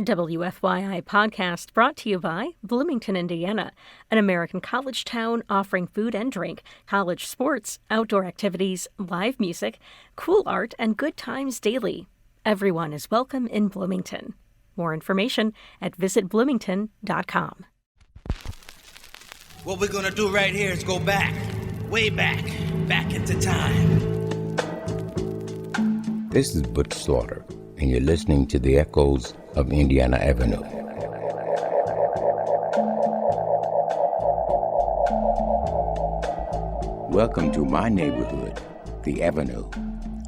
WFYI podcast brought to you by Bloomington, Indiana, an American college town offering food and drink, college sports, outdoor activities, live music, cool art, and good times daily. Everyone is welcome in Bloomington. More information at visitbloomington.com. What we're gonna do right here is go back, way back into time. This is Butch Slaughter, and you're listening to the echoes of Indiana Avenue. Welcome to my neighborhood, the Avenue.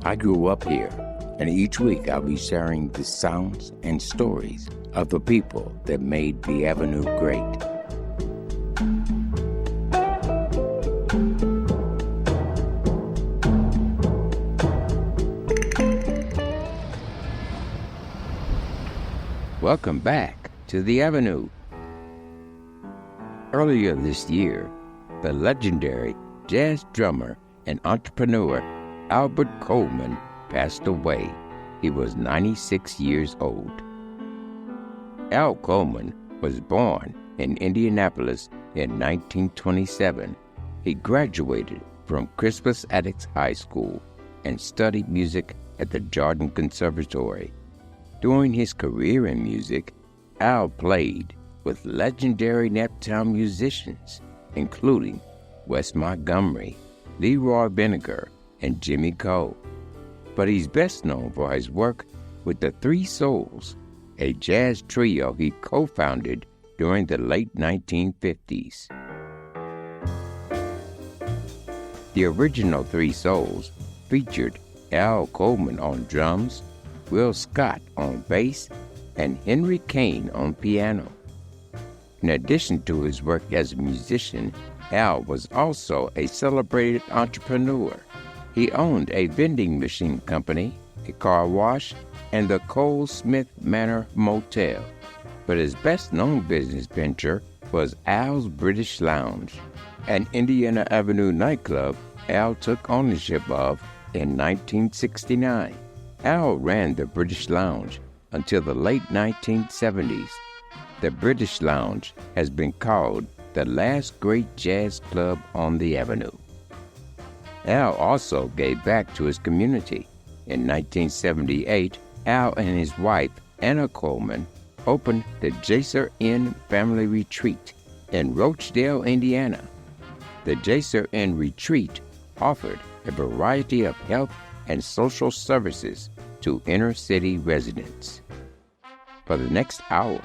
I grew up here, and each week I'll be sharing the sounds and stories of the people that made the Avenue great. Welcome back to the Avenue. Earlier this year, the legendary jazz drummer and entrepreneur Albert Coleman passed away. He was 96 years old. Al Coleman was born in Indianapolis in 1927. He graduated from Crispus Attucks High School and studied music at the Jordan Conservatory. During his career in music, Al played with legendary Naptown musicians, including Wes Montgomery, Leroy Vineggar, and Jimmy Cole. But he's best known for his work with the Three Souls, a jazz trio he co-founded during the late 1950s. The original Three Souls featured Al Coleman on drums, Will Scott on bass, and Henry Kane on piano. In addition to his work as a musician, Al was also a celebrated entrepreneur. He owned a vending machine company, a car wash, and the Cole-Smith Manor motel. But his best-known business venture was Al's British Lounge, an Indiana Avenue nightclub Al took ownership of in 1969. Al ran the British Lounge until the late 1970s. The British Lounge has been called the last great jazz club on the Avenue. Al also gave back to his community. In 1978, Al and his wife, Anna Coleman, opened the Jaser Inn Family Retreat in Rochdale, Indiana. The Jaser Inn Retreat offered a variety of health and social services to inner-city residents. For the next hour,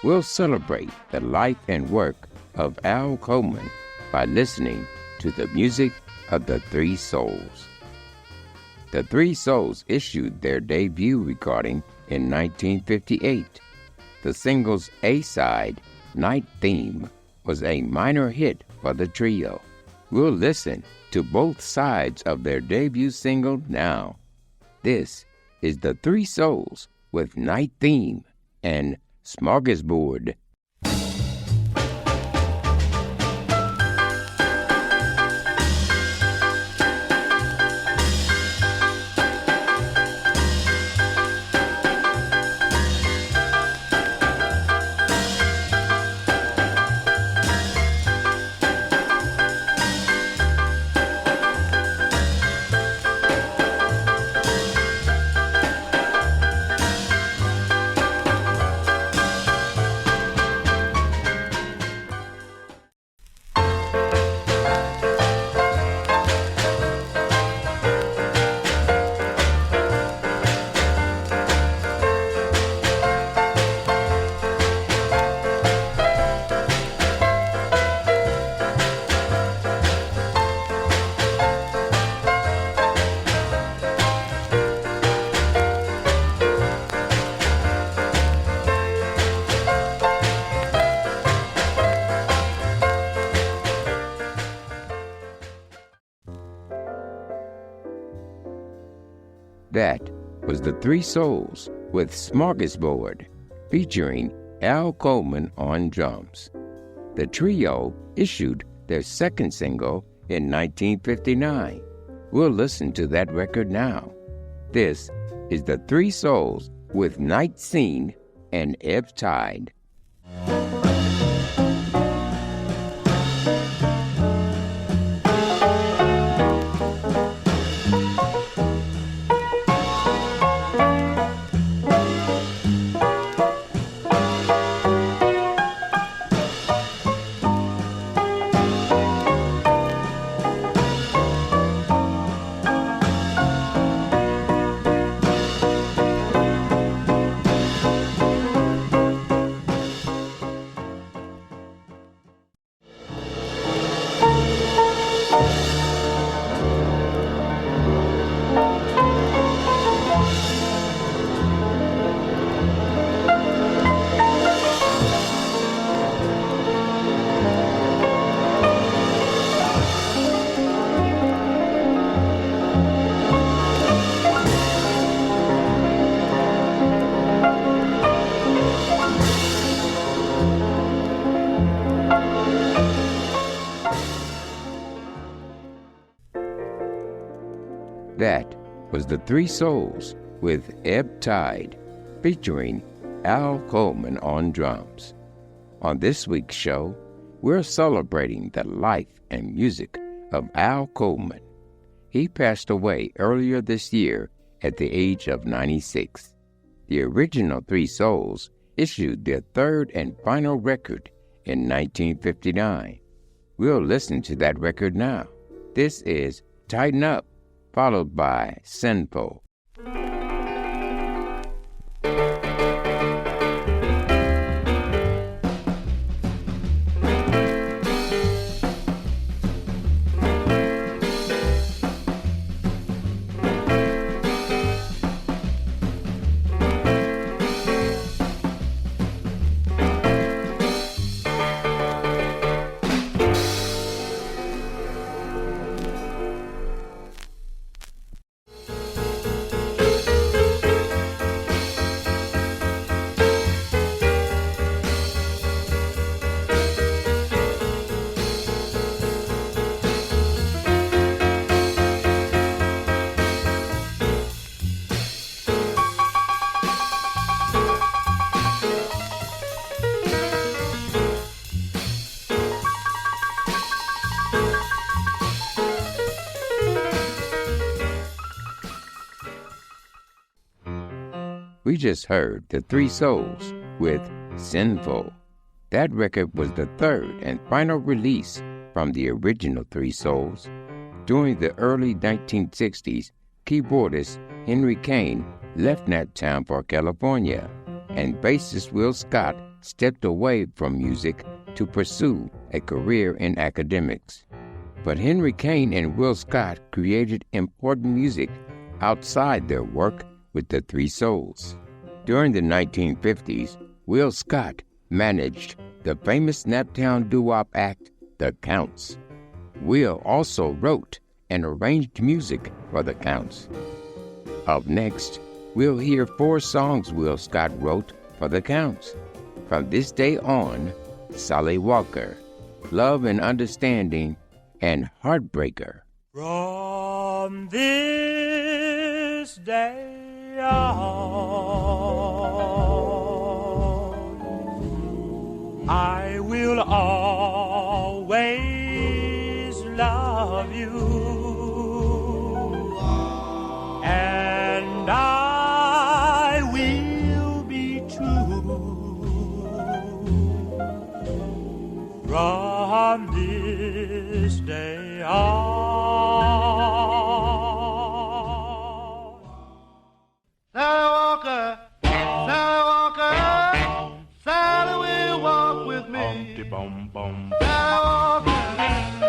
we'll celebrate the life and work of Al Coleman by listening to the music of the Three Souls. The Three Souls issued their debut recording in 1958. The single's A-side, Night Theme, was a minor hit for the trio. We'll listen to both sides of their debut single now. This is the Three Souls with Night Theme and Smorgasbord. That was the Three Souls with Smorgasbord, featuring Al Coleman on drums. The trio issued their second single in 1959. We'll listen to that record now. This is the Three Souls with Night Scene and Ebb Tide. That was the Three Souls with Ebb Tide, featuring Al Coleman on drums. On this week's show, we're celebrating the life and music of Al Coleman. He passed away earlier this year at the age of 96. The original Three Souls issued their third and final record in 1959. We'll listen to that record now. This is Tighten Up, followed by Sinful. We just heard the Three Souls with Sinful. That record was the third and final release from the original Three Souls. During the early 1960s, keyboardist Henry Kane left that town for California, and bassist Will Scott stepped away from music to pursue a career in academics. But Henry Kane and Will Scott created important music outside their work with the Three Souls. During the 1950s, Will Scott managed the famous Naptown doo-wop act, The Counts. Will also wrote and arranged music for The Counts. Up next, we'll hear 4 songs Will Scott wrote for The Counts. From This Day On, Sally Walker, Love and Understanding, and Heartbreaker. From this day on, I will always love you, and I will be true. From this day on. Sally Walker, Sally Walker, Sally will walk with me. Bum, bum. Sally Walker, right,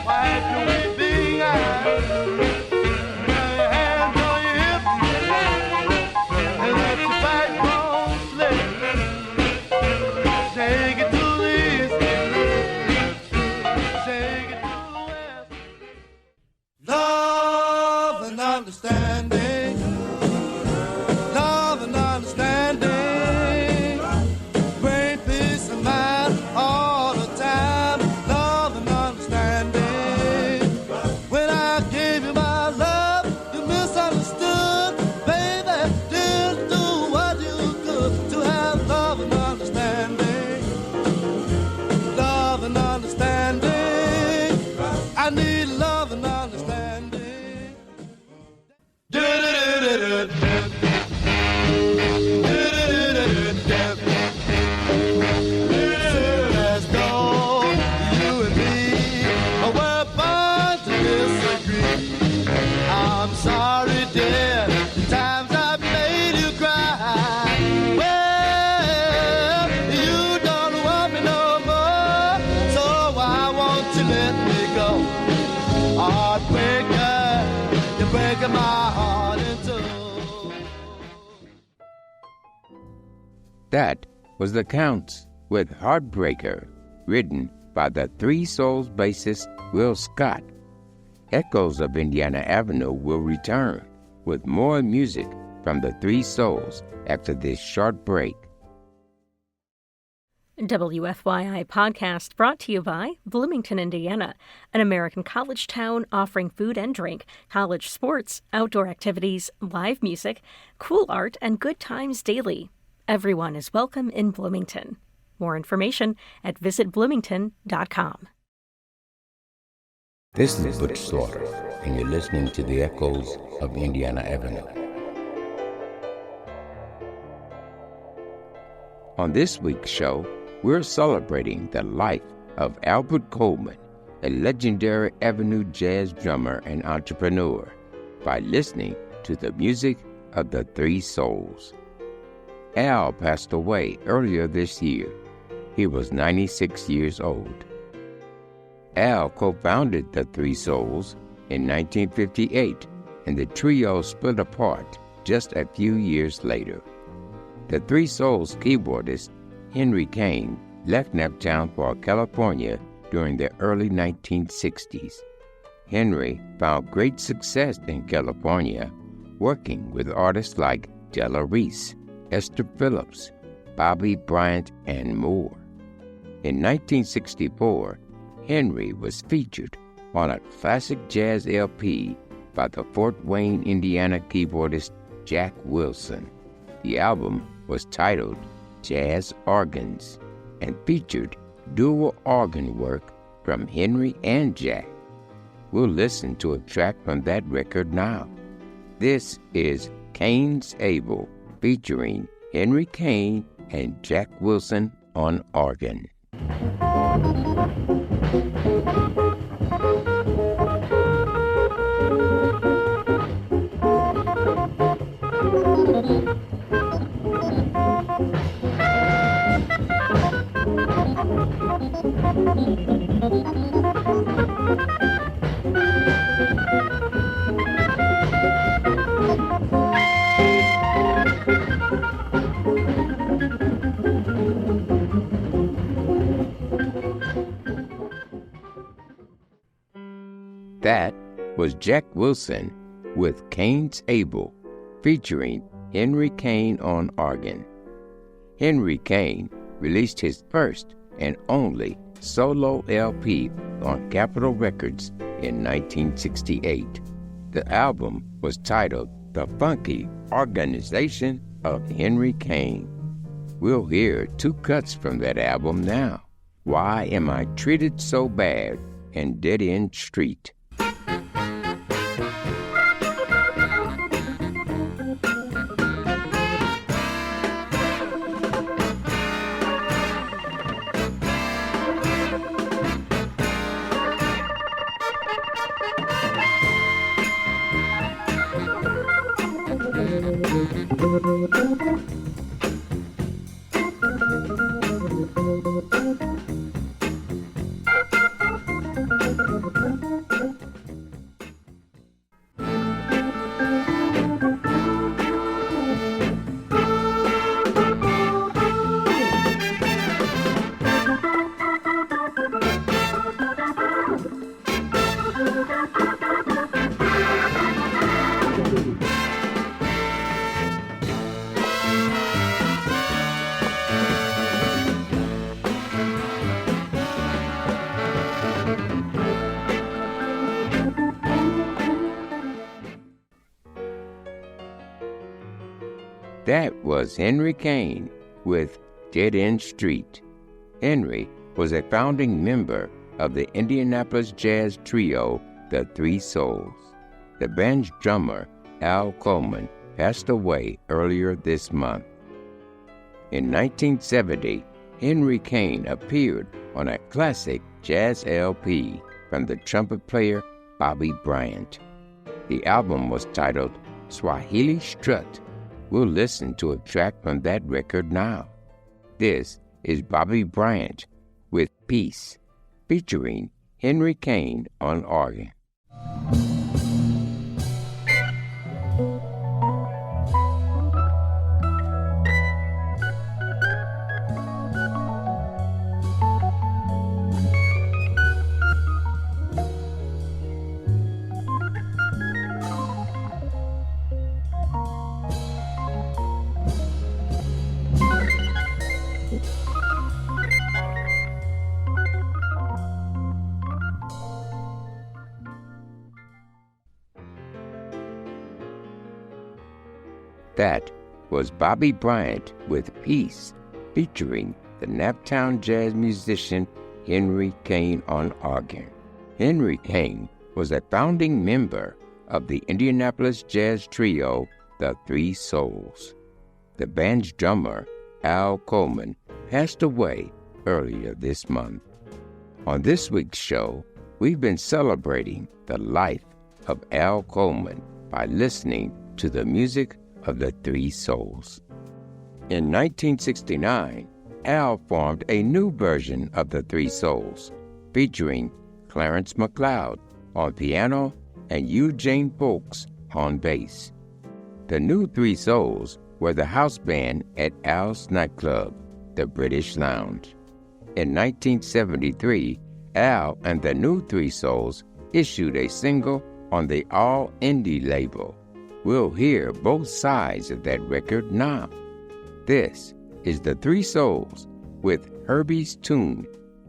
wipe your weeping eyes, lay your hands on your hips, and let your backbone slip. Take it to the east, take it to the west. Love and understanding, love and understanding, great peace of mind all the time. Love and understanding, when breaking my heart in two. That was The Counts with Heartbreaker, written by the Three Souls bassist Will Scott. Echoes of Indiana Avenue will return with more music from the Three Souls after this short break. WFYI podcast brought to you by Bloomington, Indiana, an American college town offering food and drink, college sports, outdoor activities, live music, cool art, and good times daily. Everyone is welcome in Bloomington. More information at visitbloomington.com. This is Butch Slaughter, and you're listening to the Echoes of Indiana Avenue. On this week's show, we're celebrating the life of Albert Coleman, a legendary Avenue jazz drummer and entrepreneur, by listening to the music of the Three Souls. Al passed away earlier this year. He was 96 years old. Al co-founded the Three Souls in 1958, and the trio split apart just a few years later. The Three Souls keyboardist Henry Kane left Naptown for California during the early 1960s. Henry found great success in California, working with artists like Della Reese, Esther Phillips, Bobby Bryant, and more. In 1964, Henry was featured on a classic jazz LP by the Fort Wayne, Indiana keyboardist Jack Wilson. The album was titled Jazz Organs and featured dual organ work from Henry and Jack. We'll listen to a track from that record now. This is Kane's Able, featuring Henry Kane and Jack Wilson on organ. That was Jack Wilson with Kane's Able, featuring Henry Kane on organ. Henry Kane released his first and only solo LP on Capitol Records in 1968. The album was titled The Funky Organization of Henry Kane. We'll hear two cuts from that album now. Why Am I Treated So Bad and Dead End Street. That was Henry Kane with Dead End Street. Henry was a founding member of the Indianapolis jazz trio, the Three Souls. The band's drummer, Al Coleman, passed away earlier this month. In 1970, Henry Kane appeared on a classic jazz LP from the trumpet player Bobby Bryant. The album was titled Swahili Strut. We'll listen to a track from that record now. This is Bobby Bryant with Peace, featuring Henry Kane on organ. That was Bobby Bryant with Peace, featuring the Naptown jazz musician Henry Kane on organ. Henry Kane was a founding member of the Indianapolis jazz trio, the Three Souls. The band's drummer, Al Coleman, passed away earlier this month. On this week's show, we've been celebrating the life of Al Coleman by listening to the music of the Three Souls. In 1969, Al formed a new version of the Three Souls, featuring Clarence McLeod on piano and Eugene Folks on bass. The new Three Souls were the house band at Al's nightclub, the British Lounge. In 1973, Al and the new Three Souls issued a single on the All Indie label. We'll hear both sides of that record now. This is the Three Souls with Herbie's Tune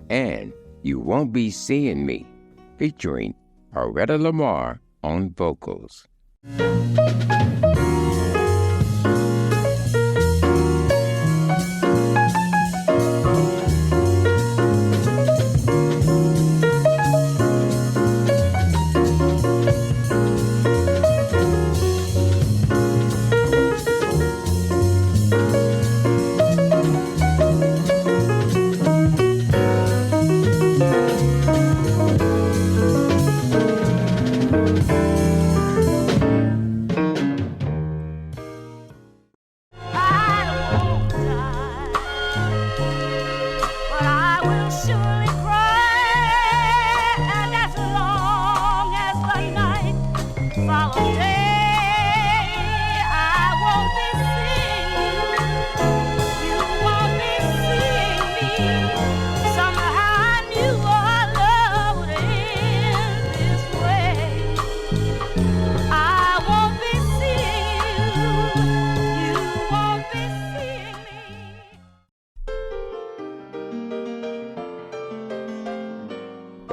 and You Won't Be Seeing Me, featuring Aretta Lamar on vocals.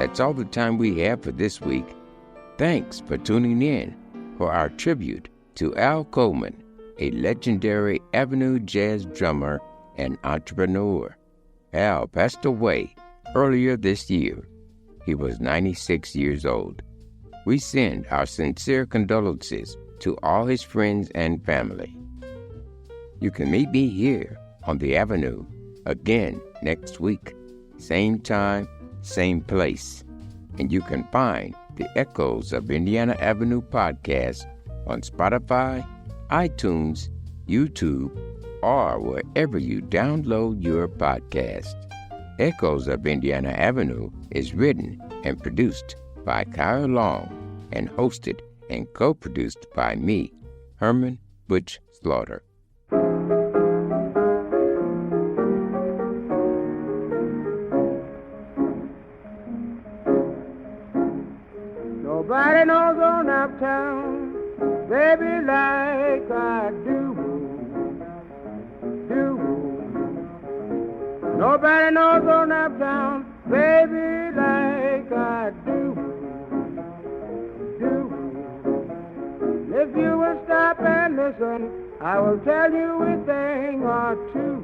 That's all the time we have for this week. Thanks for tuning in for our tribute to Al Coleman, a legendary Avenue jazz drummer and entrepreneur. Al passed away earlier this year. He was 96 years old. We send our sincere condolences to all his friends and family. You can meet me here on the Avenue again next week, same time, same place. And you can find the Echoes of Indiana Avenue podcast on Spotify, iTunes, YouTube, or wherever you download your podcast. Echoes of Indiana Avenue is written and produced by Kyle Long and hosted and co-produced by me, Herman Butch Slaughter. Nobody knows on uptown, baby, like I do. Nobody knows on uptown, baby, like I do. If you will stop and listen, I will tell you a thing or two.